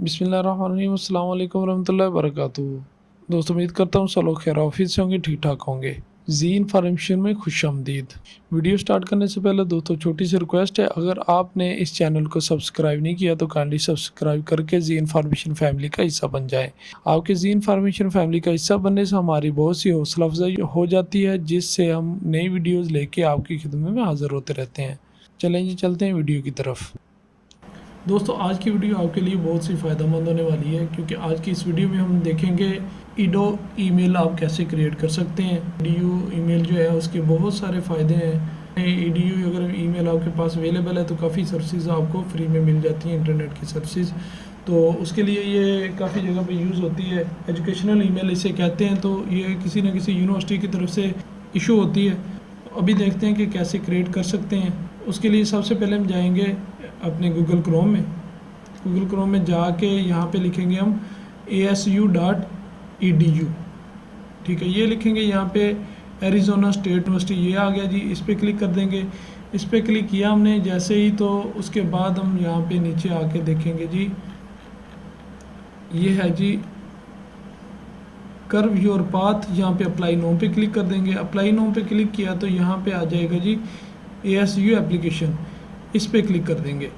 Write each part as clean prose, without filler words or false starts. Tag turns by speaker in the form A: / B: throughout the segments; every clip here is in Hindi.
A: बिस्मिल्लाहिर्रहमानिर्रहीम, अस्सलाम वालेकुम रहमतुल्लाहि वबरकातुहू। दोस्तों उम्मीद करता हूँ सब लोग खैर ऑफिस से होंगे, ठीक ठाक होंगे। जी इन्फॉर्मेशन में खुशामदीद। वीडियो स्टार्ट करने से पहले दोस्तों छोटी सी रिक्वेस्ट है, अगर आपने इस चैनल को सब्सक्राइब नहीं किया तो काइंडली सब्सक्राइब करके जी इन्फॉर्मेशन फैमिली का हिस्सा बन जाएं। आपके जी इन्फॉर्मेशन फैमिली का हिस्सा बनने से हमारी बहुत सी हौसला अफजाई हो जाती है, जिससे हम नई वीडियोज़ लेके आपकी खिदमत में हाजिर होते रहते हैं। चलें जी, चलते हैं वीडियो की तरफ। दोस्तों आज की वीडियो आपके लिए बहुत सी फ़ायदेमंद होने वाली है, क्योंकि आज की इस वीडियो में हम देखेंगे ईडो ईमेल आप कैसे क्रिएट कर सकते हैं। ईडीयू ईमेल जो है उसके बहुत सारे फ़ायदे हैं। ईडीयू अगर ईमेल आपके पास अवेलेबल है तो काफ़ी सर्विसेज आपको फ्री में मिल जाती हैं, इंटरनेट की सर्विसेज। तो उसके लिए ये काफ़ी जगह पे यूज़ होती है। एजुकेशनल ईमेल इसे कहते हैं। तो ये किसी न किसी यूनिवर्सिटी की तरफ से इशू होती है। अभी देखते हैं कि कैसे क्रिएट कर सकते हैं। उसके लिए सबसे पहले हम जाएंगे अपने गूगल क्रोम में जाके यहाँ पे लिखेंगे हम asu.edu। ठीक है, ये लिखेंगे यहाँ पे एरिज़ोना स्टेट यूनिवर्सिटी, ये आ गया जी। इस पर क्लिक कर देंगे। इस पर क्लिक किया हमने जैसे ही, तो उसके बाद हम यहाँ पे नीचे आके देखेंगे जी, ये है जी कर्व योर पाथ। यहाँ पे अप्लाई नाउ पे क्लिक कर देंगे। अप्लाई नाउ पे क्लिक किया तो यहाँ पे आ जाएगा जी ASU एप्लीकेशन, इस पे क्लिक कर देंगे।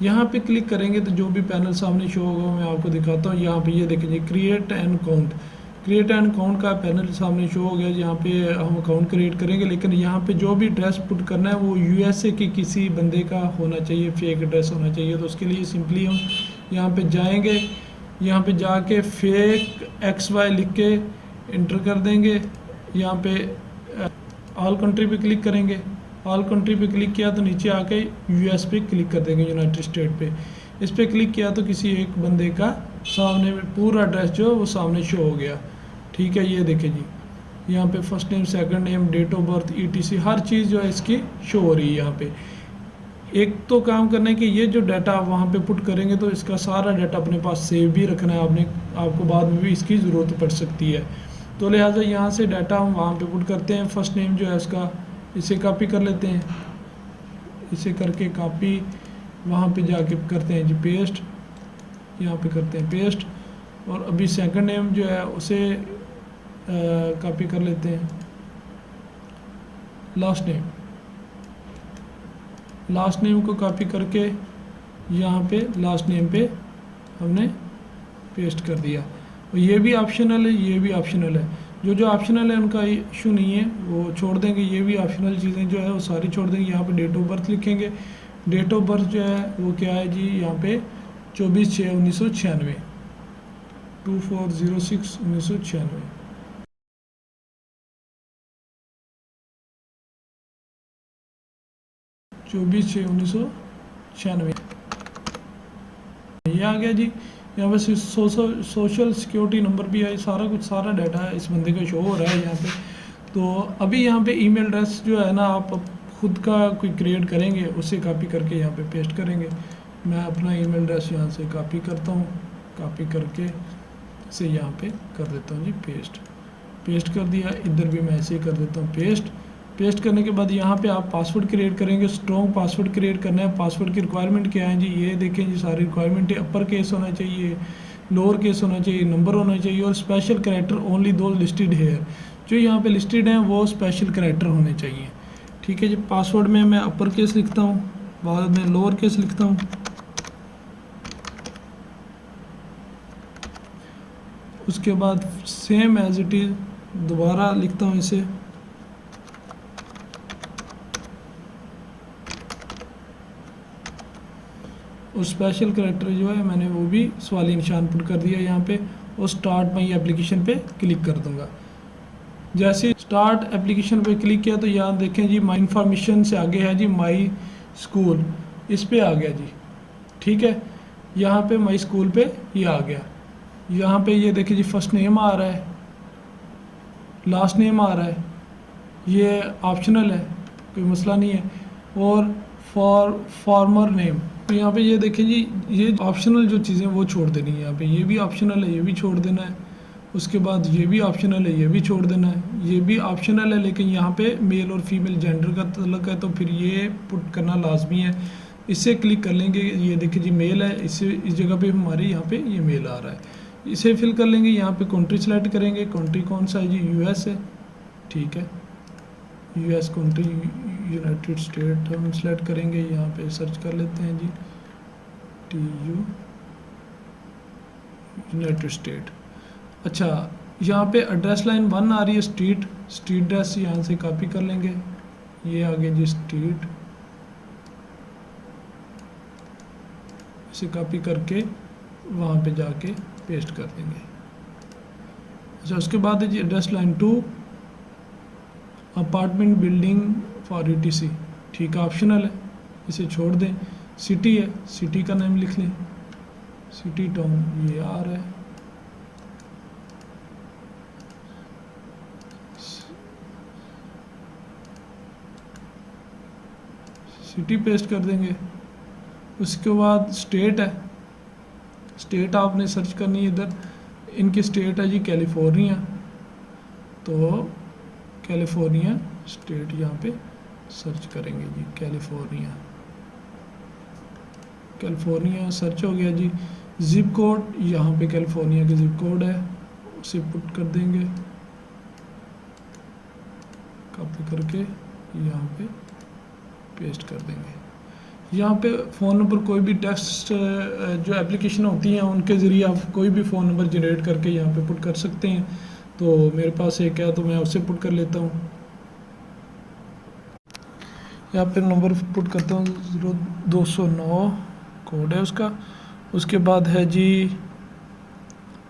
A: यहाँ पे क्लिक करेंगे तो जो भी पैनल सामने शो होगा मैं आपको दिखाता हूँ। यहाँ पे ये देखिए क्रिएट एन अकाउंट का पैनल सामने शो हो गया। यहाँ पे हम अकाउंट क्रिएट करेंगे, लेकिन यहाँ पे जो भी एड्रेस पुट करना है वो USA के किसी बंदे का होना चाहिए, फेक एड्रेस होना चाहिए। तो उसके लिए सिंपली हम यहाँ पे जाएंगे, यहाँ पे जाके फेक XY लिख के इंटर कर देंगे। यहाँ पे ऑल कंट्री पे क्लिक करेंगे। ऑल कंट्री पे क्लिक किया तो नीचे आके US पे क्लिक कर देंगे, यूनाइटेड स्टेट पे। इस पर क्लिक किया तो किसी एक बंदे का सामने पूरा एड्रेस जो है वो सामने शो हो गया। ठीक है, ये देखें जी, यहाँ पे first name, second name, date of birth, ETC हर चीज़ जो है इसकी शो हो रही है। यहाँ पे एक तो काम करना है कि ये जो डाटा आप वहाँ पे पुट करेंगे तो इसका सारा डाटा अपने पास सेव भी रखना है। आपको बाद में भी इसकी ज़रूरत पड़ सकती है। तो लिहाजा यहाँ से डाटा हम वहाँ पे पुट करते हैं। फर्स्ट नेम जो है उसका, इसे कॉपी कर लेते हैं। इसे करके कॉपी, वहाँ पे जाके करते हैं जी पेस्ट, यहाँ पे करते हैं पेस्ट। और अभी सेकंड नेम जो है उसे कॉपी कर लेते हैं। लास्ट नेम को कॉपी करके यहाँ पे लास्ट नेम पे हमने पेस्ट कर दिया। और ये भी ऑप्शनल है, ये भी ऑप्शनल है। जो ऑप्शनल है उनका इशू नहीं है, वो छोड़ देंगे। ये भी ऑप्शनल चीज़ें जो है वो सारी छोड़ देंगे। यहाँ पे डेट ऑफ बर्थ लिखेंगे। डेट ऑफ बर्थ जो है वो क्या है जी, यहाँ पे 24/6/1996, 24/06/1996। 24/6/1996 ये आ गया जी। यहाँ पे सोशल सिक्योरिटी नंबर भी है, सारा कुछ, सारा डाटा है इस बंदे का शो हो रहा है यहाँ पे। तो अभी यहाँ पे ईमेल एड्रेस जो है ना, आप खुद का कोई क्रिएट करेंगे, उसे कॉपी करके यहाँ पे पेस्ट करेंगे। मैं अपना ईमेल एड्रेस यहाँ से कॉपी करता हूँ, कॉपी करके इसे यहाँ पे कर देता हूँ जी पेस्ट कर दिया। इधर भी मैं ऐसे ही कर देता हूँ पेस्ट करने के बाद यहाँ पे आप पासवर्ड क्रिएट करेंगे। स्ट्रॉन्ग पासवर्ड क्रिएट करना है। पासवर्ड की रिक्वायरमेंट क्या है जी, ये देखें जी, सारी रिक्वायरमेंट है। अपर केस होना चाहिए, लोअर केस होना चाहिए, नंबर होना चाहिए, और स्पेशल कैरेक्टर ओनली दो लिस्टेड हेयर, जो यहाँ पे लिस्टेड हैं वो स्पेशल कैरेक्टर होने चाहिए। ठीक है जी। पासवर्ड में मैं अपर केस लिखता हूँ, बाद में लोअर केस लिखता हूँ। उसके बाद सेम एज इट इज़ दोबारा लिखता हूँ इसे। और स्पेशल कैरेक्टर जो है मैंने वो भी सवाली निशान पुट कर दिया यहाँ पे, और स्टार्ट माई एप्लीकेशन पे क्लिक कर दूंगा। जैसे स्टार्ट एप्लीकेशन पे क्लिक किया तो यहाँ देखें जी, माई इन्फॉर्मेशन से आगे है जी माई स्कूल, इस पे आ गया जी। ठीक है, यहाँ पे माई स्कूल पे ये आ गया। यहाँ पे ये देखिए जी, फर्स्ट नेम आ रहा है, लास्ट नेम आ रहा है, ये ऑप्शनल है, कोई मसला नहीं है। और फॉर्मर नेम, तो यहाँ पे ये देखें जी, ये ऑप्शनल जो चीज़ें वो छोड़ देनी है। यहाँ पे ये भी ऑप्शनल है, ये भी छोड़ देना है। उसके बाद ये भी ऑप्शनल है, ये भी छोड़ देना है। ये भी ऑप्शनल है, लेकिन यहाँ पे मेल और फीमेल जेंडर का तल्लुक है, तो फिर ये पुट करना लाजमी है। इससे क्लिक कर लेंगे, ये देखिए जी मेल है, इससे इस जगह पे हमारे यहाँ पे ये मेल आ रहा है। इसे फिल कर लेंगे, यहाँ पे कंट्री सेलेक्ट करेंगे, कंट्री कौन सा है जी, यूएस है, ठीक है, यूएस कंट्री, यूनाइटेड स्टेट हम सेलेक्ट करेंगे, यहाँ पे सर्च कर लेते हैं जी TU यूनाइटेड स्टेट। अच्छा, यहाँ पे एड्रेस लाइन 1 आ रही है, स्ट्रीट एड्रेस यहाँ से कॉपी कर लेंगे, ये आगे जी स्ट्रीट, इसे कॉपी करके वहाँ पे जाके पेस्ट कर देंगे। अच्छा, उसके बाद है जी address line 2, apartment building for ETC, ठीक है, ऑप्शनल है, इसे छोड़ दें। सिटी है, सिटी का नाम लिख लें, सिटी टाउन, ये आ रहा है, सिटी पेस्ट कर देंगे। उसके बाद स्टेट है, स्टेट आपने सर्च करनी है, इधर इनकी स्टेट है जी कैलिफोर्निया, तो कैलिफोर्निया स्टेट यहाँ पे सर्च करेंगे जी, कैलिफोर्निया, कैलिफोर्निया सर्च हो गया जी। जिप कोड यहाँ पे कैलिफोर्निया का जिप कोड है, उसे पुट कर देंगे, कॉपी करके यहाँ पे पेस्ट कर देंगे। यहाँ पे फ़ोन नंबर, कोई भी टेक्स्ट जो एप्लीकेशन होती हैं उनके ज़रिए आप कोई भी फ़ोन नंबर जनरेट करके यहाँ पे पुट कर सकते हैं। तो मेरे पास एक है तो मैं उससे पुट कर लेता हूँ, यहाँ पे नंबर पुट करता हूँ, 0209 कोड है उसका। उसके बाद है जी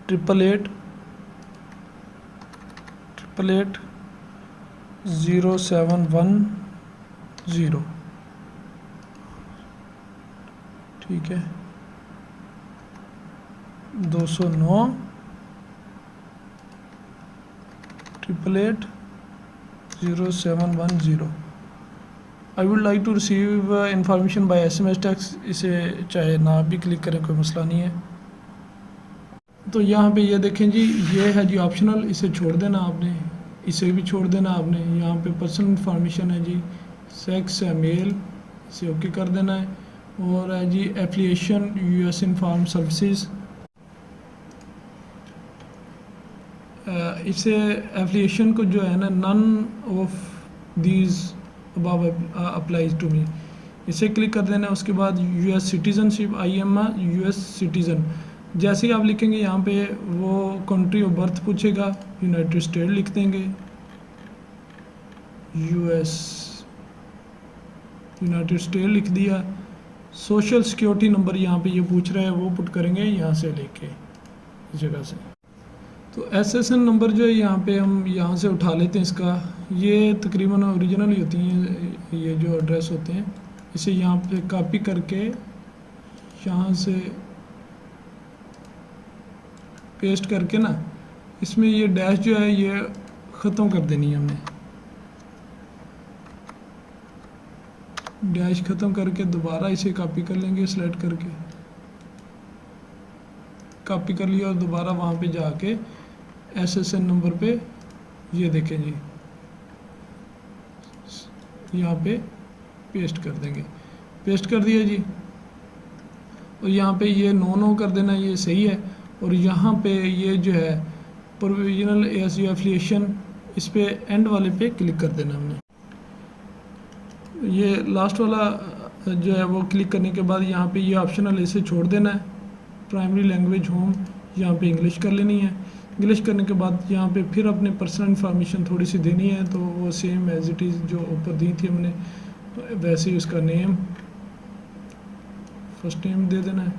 A: 888-0710, ठीक है, 209 888-0710। I would like to receive information by SMS text, इसे चाहे ना भी क्लिक करें, कोई मसला नहीं है। तो यहाँ पे ये देखें जी, ये है जी ऑप्शनल, इसे छोड़ देना आपने, इसे भी छोड़ देना आपने। यहाँ पे पर्सनल इंफॉर्मेशन है जी, सेक्स है मेल, इसे ओके कर देना है। और है जी एफिलिएशन US इन्फॉर्म सर्विसेज, इसे एफिलिएशन को जो है ना, none of these above applies to me, इसे क्लिक कर देना है। उसके बाद US citizenship, I am US citizen, जैसे ही आप लिखेंगे यहाँ पे वो कंट्री ऑफ बर्थ पूछेगा, यूनाइटेड स्टेट लिख देंगे, US यूनाइटेड स्टेट लिख दिया। सोशल सिक्योरिटी नंबर यहाँ पे ये पूछ रहा है, वो पुट करेंगे यहाँ से लेके इस जगह से। तो SSN नंबर जो है यहाँ पे हम यहाँ से उठा लेते हैं इसका, ये तकरीबन ओरिजिनल ही होती हैं ये जो एड्रेस होते हैं। इसे यहाँ पे कॉपी करके यहाँ से पेस्ट करके ना, इसमें ये डैश जो है ये ख़त्म कर देनी है हमने, डैश ख़त्म करके दोबारा इसे कॉपी कर लेंगे, सेलेक्ट करके कॉपी कर लिया और दोबारा वहाँ पे जाके SSN नंबर पे ये देखें जी, यहाँ पे पेस्ट कर देंगे, पेस्ट कर दिया जी। और यहाँ पे ये नो कर देना, ये सही है। और यहाँ पे ये जो है प्रोविजनल ASU एफिलिएशन, इस पे एंड वाले पे क्लिक कर देना हमने। ये लास्ट वाला जो है वो क्लिक करने के बाद यहाँ पे ये ऑप्शनल, इसे छोड़ देना है। प्राइमरी लैंग्वेज होम यहाँ पे इंग्लिश कर लेनी है। इंग्लिश करने के बाद यहाँ पे फिर अपने पर्सनल इन्फॉर्मेशन थोड़ी सी देनी है, तो वो सेम एज इट इज़ जो ऊपर दी थी हमने वैसे ही उसका नेम, फर्स्ट नेम दे देना है,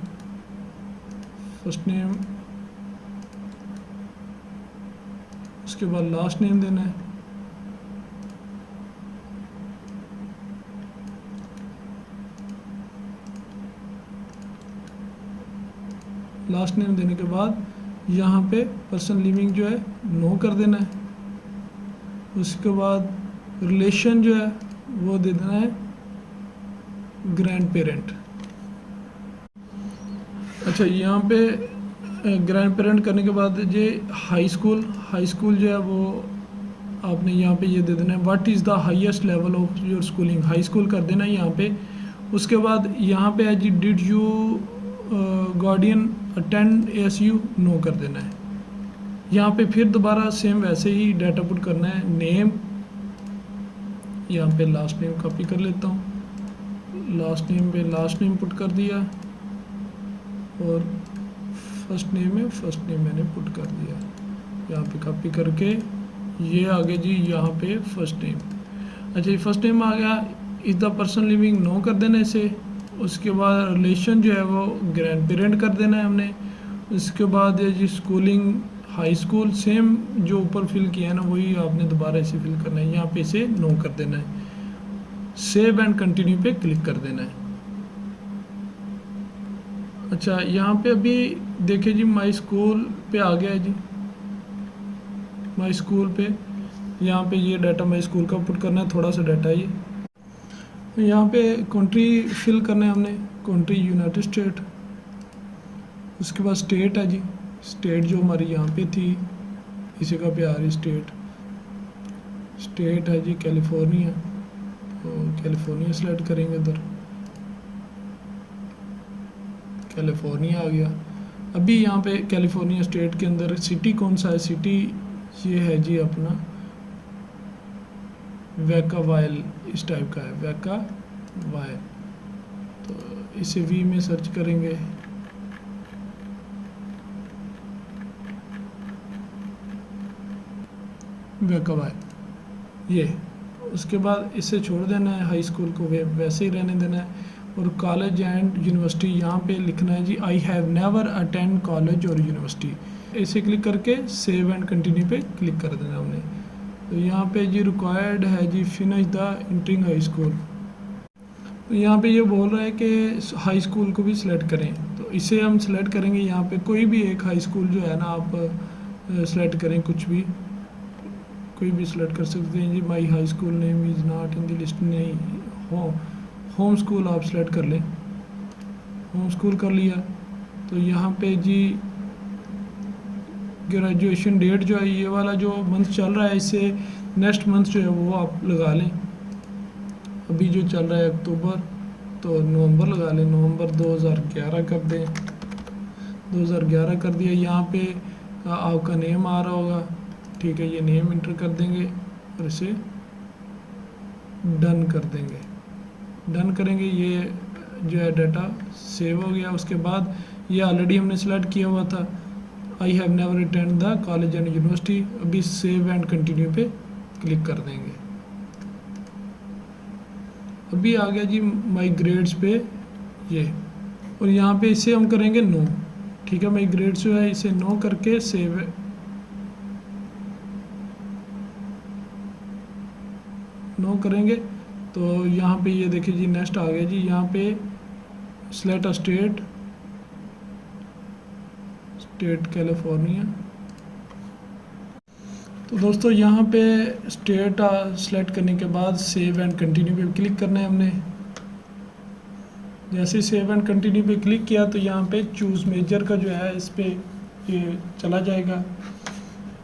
A: फर्स्ट नेम, उसके बाद लास्ट नेम देना है। लास्ट नेम देने के बाद यहाँ पे पर्सन लिविंग जो है नो कर देना है। उसके बाद रिलेशन जो है वो दे देना है ग्रैंड पेरेंट। अच्छा, यहाँ पे ग्रैंड पेरेंट करने के बाद ये हाई स्कूल जो है वो आपने यहाँ पे ये दे देना है, what is the highest level of your schooling, high school कर देना है यहाँ पे। उसके बाद यहाँ पे है जी did you guardian attend ASU, no कर देना है। यहाँ पे फिर दोबारा सेम वैसे ही डाटा पुट करना है। नेम, यहाँ पे लास्ट नेम कॉपी कर लेता हूँ, लास्ट नेम पे लास्ट नेम पुट कर दिया और फर्स्ट नेम में फर्स्ट नेम मैंने पुट कर दिया। यहाँ पे कॉपी करके ये आ गया जी यहाँ पे फर्स्ट नेम। अच्छा, ये फर्स्ट नेम आ गया। Is the person living, no कर देना इसे। उसके बाद रिलेशन जो है वो ग्रैंड पेरेंट कर देना है हमने। उसके बाद है जी स्कूलिंग, हाई स्कूल, सेम जो ऊपर फिल किया है ना वही आपने दोबारा इसे फिल करना है। यहाँ पे इसे नो कर देना है। सेव एंड कंटिन्यू पे क्लिक कर देना है। अच्छा, यहाँ पे अभी देखिए जी माई स्कूल पे आ गया है जी, माई स्कूल पे। यहाँ पे ये डाटा माई स्कूल का पुट करना है, थोड़ा सा डाटा ये। यहाँ पे कंट्री फिल करना है हमने, कंट्री यूनाइटेड स्टेट। उसके बाद स्टेट है जी, स्टेट जो हमारी यहाँ पे थी इसी का पे आ रही स्टेट। स्टेट है जी कैलिफोर्निया, तो कैलिफोर्निया सेलेक्ट करेंगे इधर, कैलिफोर्निया आ गया। अभी यहाँ पे कैलिफोर्निया स्टेट के अंदर सिटी कौन सा है, सिटी ये है जी अपना वैकावाइल, इस टाइप का है वैकावाइल। तो इसे वी में सर्च करेंगे, वैकावाइल ये। उसके बाद इसे छोड़ देना है, हाई स्कूल को वैसे ही रहने देना है। और कॉलेज एंड यूनिवर्सिटी यहाँ पे लिखना है जी I have never attend college और यूनिवर्सिटी। इसे क्लिक करके सेव एंड कंटिन्यू पे क्लिक कर देना हमने। तो यहाँ पे जी रिक्वायर्ड है जी finish the entering high school. तो यहाँ पे ये बोल रहा है कि हाई स्कूल को भी सिलेक्ट करें, तो इसे हम सिलेक्ट करेंगे। यहाँ पे कोई भी एक हाई स्कूल जो है ना आप सिलेक्ट करें, कुछ भी कोई भी सिलेक्ट कर सकते हैं जी। My high school name is not in the list, नहीं होम स्कूल आप सिलेक्ट कर लें। होम स्कूल कर लिया तो यहाँ पे जी ग्रेजुएशन डेट जो है, ये वाला जो मंथ चल रहा है इससे नेक्स्ट मंथ जो है वो आप लगा लें। अभी जो चल रहा है अक्टूबर, तो नवंबर लगा लें, नवंबर 2011 कर दें, 2011 कर दिया। यहाँ पे आपका नेम आ रहा होगा, ठीक है, ये नेम इंटर कर देंगे और इसे डन कर देंगे। डन करेंगे, ये जो है डाटा सेव हो गया। उसके बाद ये ऑलरेडी हमने सेलेक्ट किया हुआ था, आई have never attend the college and university. अभी सेव एंड कंटिन्यू पे क्लिक कर देंगे। अभी आ गया जी माई ग्रेड्स पे ये, और यहाँ पे इसे हम करेंगे नो, ठीक है। माई ग्रेड्स जो है इसे नो करके सेव नो करेंगे। तो यहाँ पे ये देखिए जी नेक्स्ट आ गया जी, यहाँ पे select a state, state California. तो दोस्तों यहाँ पे स्टेट सेलेक्ट करने के बाद सेव एंड कंटिन्यू पे क्लिक करना है हमने। जैसे सेव एंड कंटिन्यू पे क्लिक किया तो यहाँ पे चूज़ मेजर का जो है इस पे ये चला जाएगा।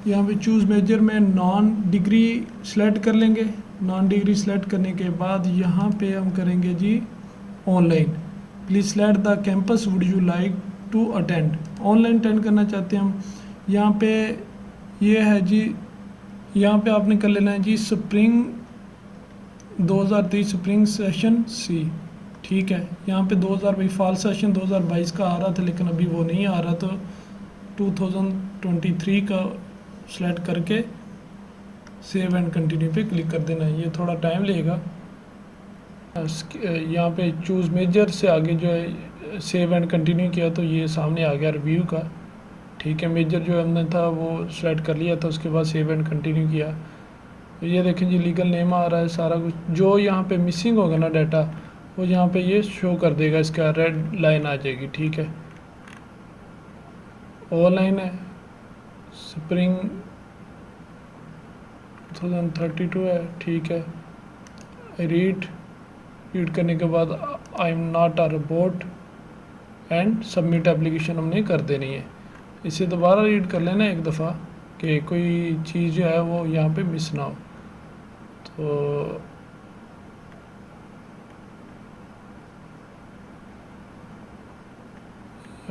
A: यहाँ पे चूज़ मेजर में नॉन डिग्री सेलेक्ट कर लेंगे। नॉन डिग्री सेलेक्ट करने के बाद यहाँ पे हम करेंगे जी online. Please select the campus would you like to attend, online attend करना चाहते हैं हम। यहाँ पे ये है जी, यहाँ पे आपने कर लेना है जी स्प्रिंग 2023 स्प्रिंग सेशन सी, ठीक है। यहाँ पे 2022 फॉल सेशन 2022 का आ रहा था लेकिन अभी वो नहीं आ रहा, तो 2023 का सेलेक्ट करके सेव एंड कंटिन्यू पे क्लिक कर देना है। ये थोड़ा टाइम लेगा। यहाँ पे चूज़ मेजर से आगे जो है सेव एंड कंटिन्यू किया तो ये सामने आ गया रिव्यू का, ठीक है। मेजर जो हमने था वो सेलेक्ट कर लिया था, उसके बाद सेव एंड कंटिन्यू किया। तो ये देखें जी लीगल नेम आ रहा है, सारा कुछ जो यहाँ पे मिसिंग होगा ना डाटा वो यहाँ पे ये शो कर देगा, इसका रेड लाइन आ जाएगी, ठीक है। ऑनलाइन है, स्प्रिंग 2032 है, ठीक है। रीड करने के बाद I am not a robot and submit application हमने कर देनी है। इसे दोबारा रीड कर लेना एक दफ़ा कि कोई चीज़ जो है वो यहाँ पे मिस ना हो। तो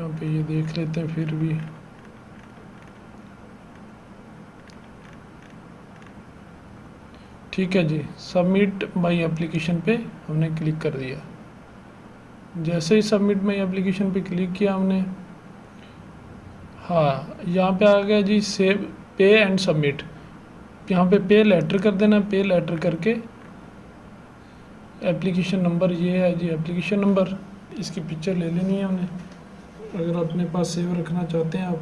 A: यहाँ पे ये देख लेते हैं फिर भी। ठीक है जी, सबमिट माई एप्लीकेशन पे हमने क्लिक कर दिया। जैसे ही सबमिट माई एप्लीकेशन पे क्लिक किया हमने, हाँ यहाँ पे आ गया जी सेव पे एंड सबमिट। यहाँ पे पे लेटर कर देना, पे लेटर करके एप्लीकेशन नंबर ये है जी, एप्लीकेशन नंबर, इसकी पिक्चर ले लेनी है हमने अगर अपने पास सेव रखना चाहते हैं आप।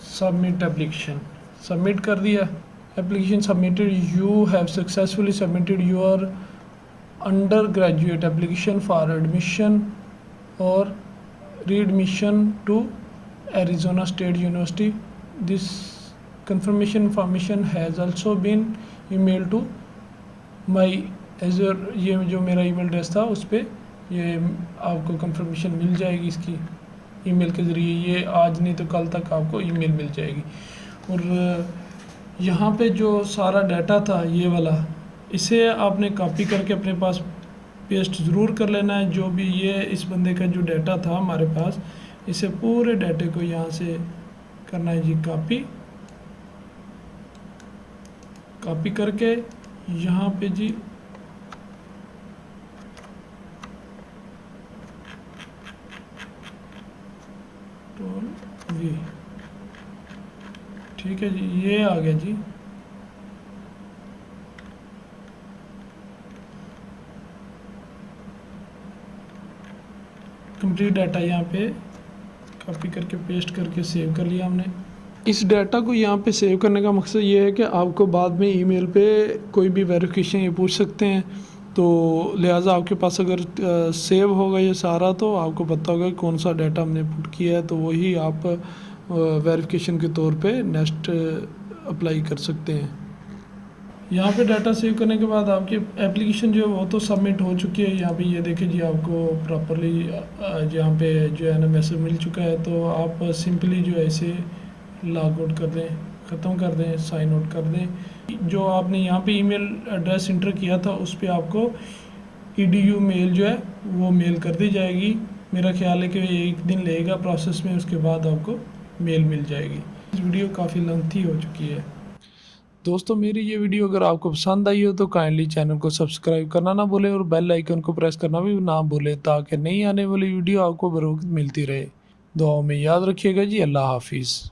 A: सबमिट एप्लीकेशन, सबमिट कर दिया। Application submitted, you have successfully submitted your under graduate application for admission और readmission to Arizona State University. This confirmation information has also been emailed to my Azure, ये जो मेरा ईमेल एड्रेस था उस पर ये आपको कंफर्मेशन मिल जाएगी इसकी ईमेल के ज़रिए। ये आज नहीं तो कल तक आपको ईमेल मिल जाएगी। और यहाँ पे जो सारा डाटा था ये वाला, इसे आपने कॉपी करके अपने पास पेस्ट ज़रूर कर लेना है। जो भी ये इस बंदे का जो डाटा था हमारे पास, इसे पूरे डाटे को यहाँ से करना है जी कॉपी। कॉपी करके यहाँ पे जी वी, ठीक है जी, ये आ गया जी। कंप्लीट डाटा यहाँ पे कॉपी करके पेस्ट करके सेव कर लिया हमने। इस डाटा को यहाँ पे सेव करने का मकसद ये है कि आपको बाद में ईमेल पे कोई भी वेरिफिकेशन ये पूछ सकते हैं, तो लिहाजा आपके पास अगर सेव होगा ये सारा तो आपको पता होगा कौन सा डाटा हमने पुट किया है, तो वही आप वेरिफिकेशन के तौर पे नेक्स्ट अप्लाई कर सकते हैं। यहाँ पे डाटा सेव करने के बाद आपकी एप्लीकेशन जो है वो तो सबमिट हो चुकी है। यहाँ पे ये देखिए जी आपको प्रॉपरली यहाँ पे जो है ना मैसेज मिल चुका है। तो आप सिंपली जो है इसे लॉग आउट कर दें, ख़त्म कर दें, साइन आउट कर दें। जो आपने यहाँ पे ईमेल एड्रेस इंटर किया था उस पर आपको EDU मेल जो है वो मेल कर दी जाएगी। मेरा ख्याल है कि एक दिन लगेगा प्रोसेस में, उसके बाद आपको मेल मिल जाएगी। इस वीडियो काफ़ी लेंथी हो चुकी है दोस्तों। मेरी ये वीडियो अगर आपको पसंद आई हो तो काइंडली चैनल को सब्सक्राइब करना ना भूलें और बेल आइकन को प्रेस करना भी ना भूलें, ताकि नई आने वाली वीडियो आपको बरोक्त मिलती रहे। दुआओं में याद रखिएगा जी। अल्लाह हाफिज़।